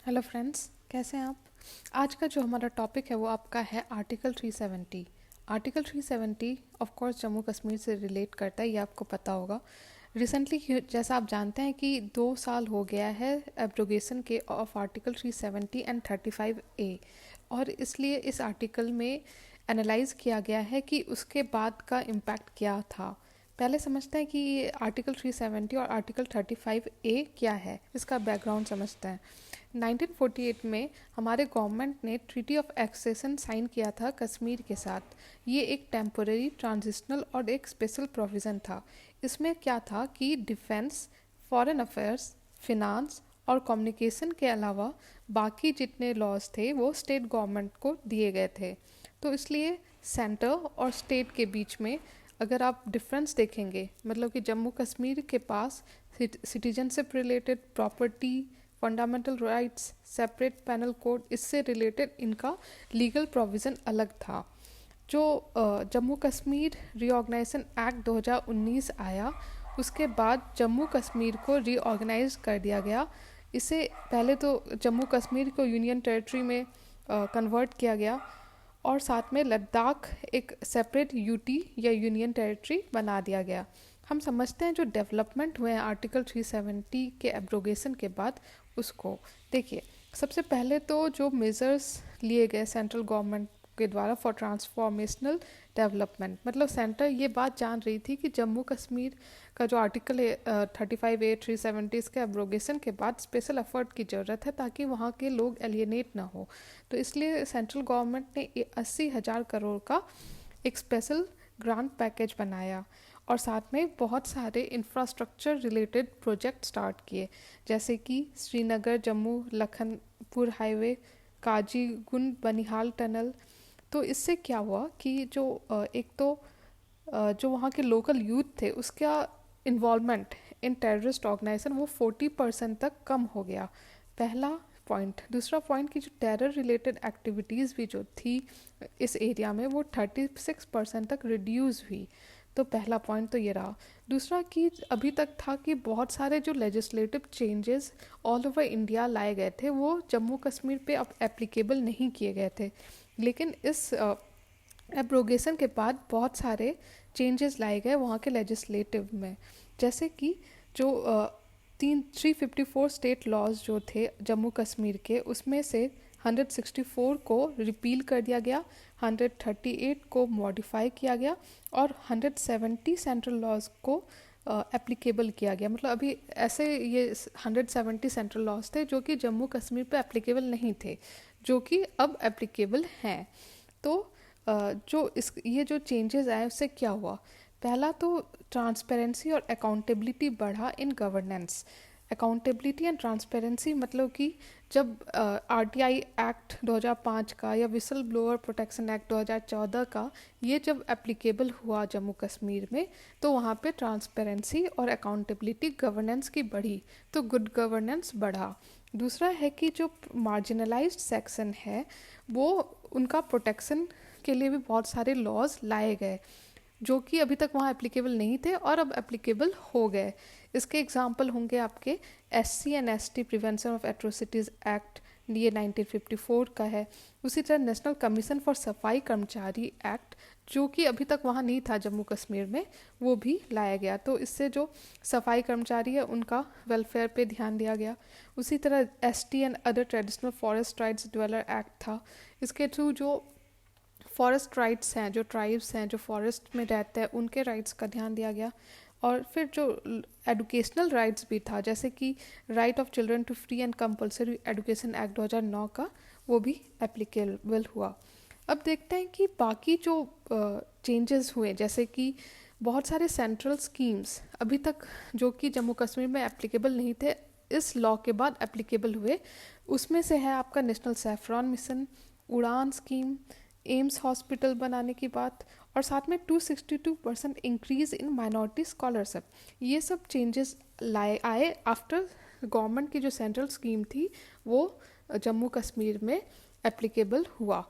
Hello friends, कैसे हैं आप। आज का जो हमारा टॉपिक है वो आपका है article 370। Article 370 of course Jammu Kashmir से रिलेट करता है, ये आपको पता होगा। रिसेंटली जैसा आप जानते हैं कि 2 साल हो गया है एब्रोगेशन के ऑफ आर्टिकल 370 एंड 35A, और इसलिए इस आर्टिकल में एनालाइज किया गया है कि उसके बाद का इम्पैक्ट क्या था। पहले समझते हैं कि ये आर्टिकल 370 और आर्टिकल 35A क्या है, इसका बैकग्राउंड समझते हैं। 1948 में हमारे गवर्नमेंट ने ट्रीटी ऑफ एक्सेशन साइन किया था कश्मीर के साथ। ये एक टेम्पोरेरी, ट्रांजिशनल और एक स्पेशल प्रोविज़न था। इसमें क्या था कि डिफेंस, फॉरेन अफेयर्स, फिनांस और कम्युनिकेशन के अलावा बाकी जितने लॉज थे वो स्टेट गवर्नमेंट को दिए गए थे। तो इसलिए सेंटर और स्टेट के बीच में अगर आप डिफरेंस देखेंगे, मतलब कि जम्मू कश्मीर के पास citizenship related, property, fundamental rights, separate penal code, इससे रिलेटेड इनका लीगल प्रोविज़न अलग था। जो जम्मू कश्मीर रीऑर्गेनाइजेशन एक्ट 2019 आया, उसके बाद जम्मू कश्मीर को रीऑर्गेनाइज कर दिया गया। इसे पहले तो जम्मू कश्मीर को यूनियन टेरिटरी में कन्वर्ट किया गया, और साथ में लद्दाख एक सेपरेट यूटी या यूनियन टेरिटरी बना दिया गया। हम समझते हैं जो डेवलपमेंट हुए हैं आर्टिकल 370 के एब्रोगेशन के बाद, उसको देखिए। सबसे पहले तो जो मेजर्स लिए गए सेंट्रल गवर्नमेंट के द्वारा फॉर ट्रांसफॉर्मेशनल डेवलपमेंट, मतलब सेंटर ये बात जान रही थी कि जम्मू कश्मीर का जो आर्टिकल है 35A 370 इसके एब्रोगेशन के बाद स्पेशल एफर्ट की ज़रूरत है ताकि वहाँ के लोग एलियनेट ना हो। तो इसलिए सेंट्रल गवर्नमेंट ने 80,000 करोड़ का एक स्पेशल ग्रांट पैकेज बनाया, और साथ में बहुत सारे इंफ्रास्ट्रक्चर रिलेटेड प्रोजेक्ट स्टार्ट किए, जैसे कि श्रीनगर जम्मू लखनपुर हाईवे, काजीगुंड बनिहाल टनल। तो इससे क्या हुआ कि जो एक तो जो वहाँ के लोकल यूथ थे उसका इन्वॉल्वमेंट इन टेररिस्ट ऑर्गेनाइजेशन वो 40% तक कम हो गया, पहला पॉइंट। दूसरा पॉइंट कि जो टेरर रिलेटेड एक्टिविटीज़ भी जो थी इस एरिया में वो 36% तक रिड्यूस हुई। तो पहला पॉइंट तो ये रहा। दूसरा कि अभी तक था कि बहुत सारे जो legislative changes all over India लाए गए थे वो जम्मू कश्मीर पे अब एप्लीकेबल नहीं किए गए थे, लेकिन इस एब्रोगेशन के बाद बहुत सारे चेंजेस लाए गए वहाँ के लेजिस्लेटिव में। जैसे कि जो 354 स्टेट लॉज जो थे जम्मू कश्मीर के, उसमें से 164 को रिपील कर दिया गया, 138 को मॉडिफाई किया गया, और 170 सेंट्रल लॉज को एप्लीकेबल किया गया। मतलब अभी ऐसे ये 170 सेंट्रल लॉज थे जो कि जम्मू कश्मीर पे एप्लीकेबल नहीं थे, जो कि अब एप्लीकेबल हैं। तो जो इस ये जो चेंजेस आए उससे क्या हुआ। पहला तो ट्रांसपेरेंसी और अकाउंटेबिलिटी बढ़ा in governance. Accountability and transparency मतलब कि जब आरटीआई एक्ट 2005 का या विसल ब्लोअर प्रोटेक्शन एक्ट 2014 का ये जब एप्लीकेबल हुआ जम्मू कश्मीर में, तो वहाँ पे ट्रांसपेरेंसी और अकाउंटेबिलिटी गवर्नेंस की बढ़ी, तो गुड गवर्नेंस बढ़ा। दूसरा है कि जो मार्जिनलाइज्ड सेक्शन है वो उनका प्रोटेक्शन के लिए भी बहुत सारे लॉज लाए गए जो कि अभी तक वहाँ एप्लीकेबल नहीं थे और अब एप्लीकेबल हो गए। इसके एग्जांपल होंगे आपके SC and ST prevention of atrocities act, ये 1954 का है। उसी तरह नेशनल कमीशन फॉर सफाई कर्मचारी एक्ट, जो कि अभी तक वहाँ नहीं था जम्मू कश्मीर में, वो भी लाया गया। तो इससे जो सफाई कर्मचारी है उनका वेलफेयर पे ध्यान दिया गया। उसी तरह ST and other traditional forest rights dweller act था। इसके थ्रू जो फॉरेस्ट राइट्स हैं, जो ट्राइब्स हैं जो फॉरेस्ट में रहते हैं, उनके राइट्स का ध्यान दिया गया। और फिर जो एजुकेशनल राइट्स भी था, जैसे कि right of children to free and compulsory education act 2009 का, वो भी एप्लीकेबल हुआ। अब देखते हैं कि बाकी जो चेंजेस हुए, जैसे कि बहुत सारे सेंट्रल स्कीम्स अभी तक जो कि जम्मू कश्मीर में एप्लीकेबल नहीं थे, इस लॉ के बाद एप्लीकेबल हुए। उसमें से है आपका नेशनल सैफरॉन मिशन, उड़ान स्कीम, एम्स हॉस्पिटल बनाने की बात, और साथ में 262% इंक्रीज इन माइनॉरिटी स्कॉलरशिप। ये सब चेंजेस लाए आए आफ्टर गवर्नमेंट की जो सेंट्रल स्कीम थी वो जम्मू कश्मीर में एप्लीकेबल हुआ।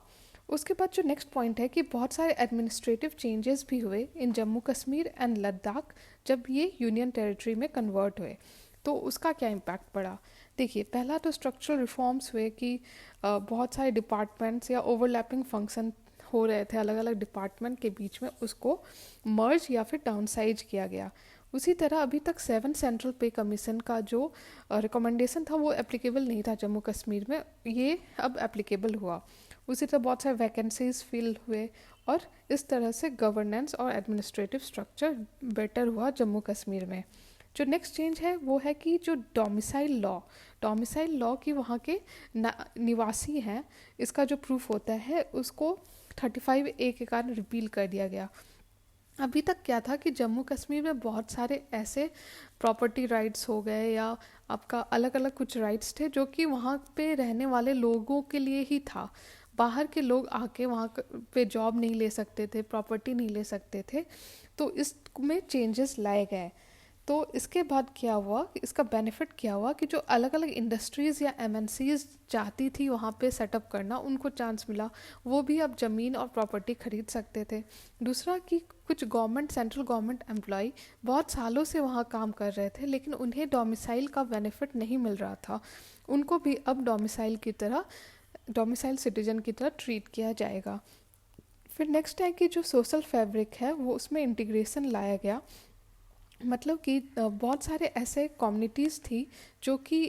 उसके बाद जो नेक्स्ट पॉइंट है कि बहुत सारे एडमिनिस्ट्रेटिव चेंजेस भी हुए इन जम्मू कश्मीर एंड लद्दाख जब ये यूनियन टेरिटरी में कन्वर्ट हुए। तो उसका क्या इम्पैक्ट पड़ा। देखिए, पहला तो स्ट्रक्चरल रिफॉर्म्स हुए कि बहुत सारे डिपार्टमेंट्स या ओवरलैपिंग फंक्शन हो रहे थे अलग अलग डिपार्टमेंट के बीच में, उसको मर्ज या फिर डाउनसाइज किया गया। उसी तरह अभी तक 7 सेंट्रल पे कमीशन का जो रिकमेंडेशन था वो एप्लीकेबल नहीं था जम्मू कश्मीर में, ये अब एप्लीकेबल हुआ। उसी तरह बहुत सारे वैकेंसीज फिल हुए और इस तरह से गवर्नेंस और एडमिनिस्ट्रेटिव स्ट्रक्चर बेटर हुआ जम्मू कश्मीर में। जो नेक्स्ट चेंज है वो है कि जो डोमिसाइल लॉ की वहाँ के निवासी हैं, इसका जो प्रूफ होता है उसको 35A के कारण रिपील कर दिया गया। अभी तक क्या था कि जम्मू कश्मीर में बहुत सारे ऐसे प्रॉपर्टी राइट्स हो गए या आपका अलग अलग कुछ राइट्स थे जो कि वहाँ पे रहने वाले लोगों के लिए ही था। बाहर के लोग आके वहाँ पे जॉब नहीं ले सकते थे, प्रॉपर्टी नहीं ले सकते थे। तो इसमें चेंजेस लाए गए। तो इसके बाद क्या हुआ, इसका बेनिफिट क्या हुआ कि जो अलग अलग इंडस्ट्रीज़ या एमएनसीज चाहती थी वहाँ पे सेटअप करना, उनको चांस मिला। वो भी अब ज़मीन और प्रॉपर्टी खरीद सकते थे। दूसरा कि कुछ सेंट्रल गवर्नमेंट एम्प्लॉय बहुत सालों से वहाँ काम कर रहे थे लेकिन उन्हें डोमिसाइल का बेनिफिट नहीं मिल रहा था, उनको भी अब डोमिसाइल सिटीजन की तरह ट्रीट किया जाएगा। फिर नेक्स्ट है कि जो सोशल फैब्रिक है वो उसमें इंटीग्रेशन लाया गया। मतलब कि बहुत सारे ऐसे कम्युनिटीज़ थी जो कि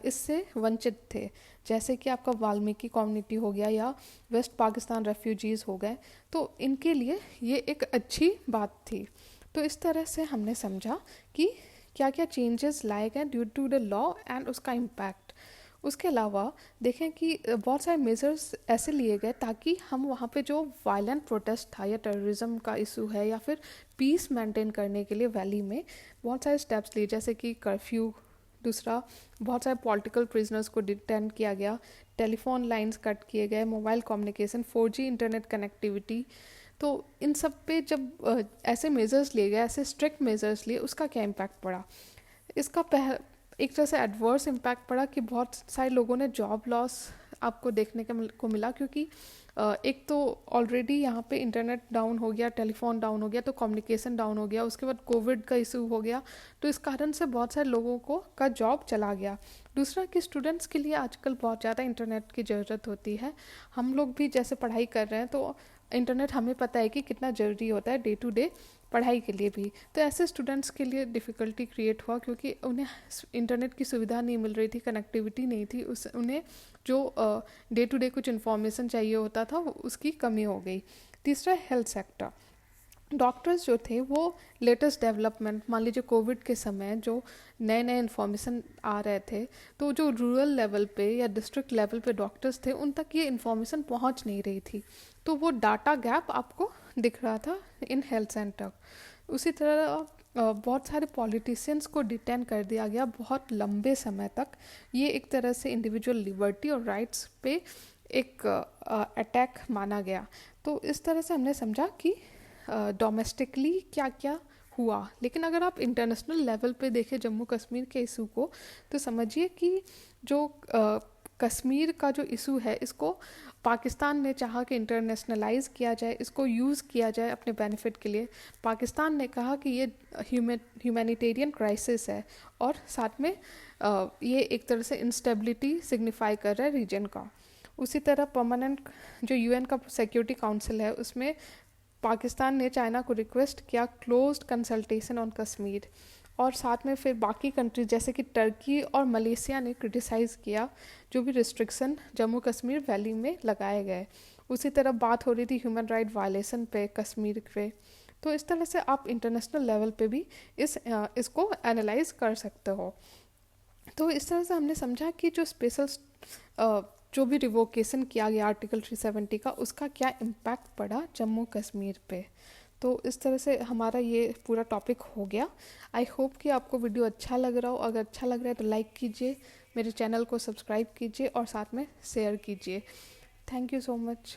इससे वंचित थे, जैसे कि आपका वाल्मीकि कम्युनिटी हो गया या वेस्ट पाकिस्तान रेफ्यूजीज़ हो गए। तो इनके लिए ये एक अच्छी बात थी। तो इस तरह से हमने समझा कि क्या क्या चेंजेस लाए गए due to the law and उसका इम्पैक्ट। उसके अलावा देखें कि बहुत सारे मेजर्स ऐसे लिए गए ताकि हम वहाँ पे जो वायलेंट प्रोटेस्ट था या टेररिज्म का इशू है या फिर पीस मेंटेन करने के लिए वैली में बहुत सारे स्टेप्स लिए, जैसे कि कर्फ्यू। दूसरा, बहुत सारे पॉलिटिकल प्रिजनर्स को डिटेन किया गया, टेलीफोन लाइंस कट किए गए, mobile communication, 4G internet connectivity. तो इन सब पे जब ऐसे मेजर्स लिए गए, ऐसे स्ट्रिक्ट मेजर्स लिए, उसका क्या इम्पैक्ट पड़ा? इसका एक तरह से एडवर्स इम्पैक्ट पड़ा कि बहुत सारे लोगों ने जॉब लॉस आपको देखने को मिला, क्योंकि एक तो ऑलरेडी यहाँ पे इंटरनेट डाउन हो गया, टेलीफोन डाउन हो गया, तो कम्युनिकेशन डाउन हो गया, उसके बाद कोविड का इशू हो गया। तो इस कारण से बहुत सारे लोगों का जॉब चला गया। दूसरा कि स्टूडेंट्स के लिए आजकल बहुत ज़्यादा इंटरनेट की ज़रूरत होती है। हम लोग भी जैसे पढ़ाई कर रहे हैं तो इंटरनेट हमें पता है कि कितना ज़रूरी होता है डे टू डे पढ़ाई के लिए भी। तो ऐसे स्टूडेंट्स के लिए डिफ़िकल्टी क्रिएट हुआ क्योंकि उन्हें इंटरनेट की सुविधा नहीं मिल रही थी, कनेक्टिविटी नहीं थी, उन्हें जो डे टू डे कुछ इन्फॉर्मेशन चाहिए होता था उसकी कमी हो गई। तीसरा, हेल्थ सेक्टर। डॉक्टर्स जो थे वो लेटेस्ट डेवलपमेंट, मान लीजिए कोविड के समय जो नए नए इन्फॉर्मेशन आ रहे थे, तो जो रूरल लेवल पे या डिस्ट्रिक्ट लेवल पे डॉक्टर्स थे उन तक ये इन्फॉर्मेशन पहुंच नहीं रही थी। तो वो डाटा गैप आपको दिख रहा था इन हेल्थ सेंटर। उसी तरह बहुत सारे पॉलिटिशियंस को डिटेन कर दिया गया बहुत लंबे समय तक। ये एक तरह से इंडिविजुअल लिबर्टी और राइट्स पे एक अटैक माना गया। तो इस तरह से हमने समझा कि डोमेस्टिकली क्या क्या हुआ। लेकिन अगर आप इंटरनेशनल लेवल पे देखें जम्मू कश्मीर के इशू को, तो समझिए कि जो कश्मीर का जो इशू है इसको पाकिस्तान ने चाहा कि इंटरनेशनलाइज किया जाए, इसको यूज़ किया जाए अपने बेनिफिट के लिए। पाकिस्तान ने कहा कि ये ह्यूमैनिटेरियन क्राइसिस है और साथ में ये एक तरह से इंस्टेबिलिटी सिग्निफाई कर रहा है रीजन का। उसी तरह परमानेंट जो यूएन का सिक्योरिटी काउंसिल है उसमें पाकिस्तान ने चाइना को रिक्वेस्ट किया क्लोज्ड कंसल्टेशन ऑन कश्मीर, और साथ में फिर बाकी कंट्रीज जैसे कि टर्की और मलेशिया ने क्रिटिसाइज़ किया जो भी रिस्ट्रिक्शन जम्मू कश्मीर वैली में लगाए गए। उसी तरह बात हो रही थी ह्यूमन राइट वायलेशन पे कश्मीर पे। तो इस तरह से आप इंटरनेशनल लेवल पे भी इसको एनालाइज कर सकते हो। तो इस तरह से हमने समझा कि जो स्पेशल जो भी रिवोकेशन किया गया आर्टिकल 370 का, उसका क्या इम्पैक्ट पड़ा जम्मू कश्मीर पे। तो इस तरह से हमारा ये पूरा टॉपिक हो गया। आई होप कि आपको वीडियो अच्छा लग रहा हो। अगर अच्छा लग रहा है तो लाइक कीजिए, मेरे चैनल को सब्सक्राइब कीजिए और साथ में शेयर कीजिए। Thank you so much.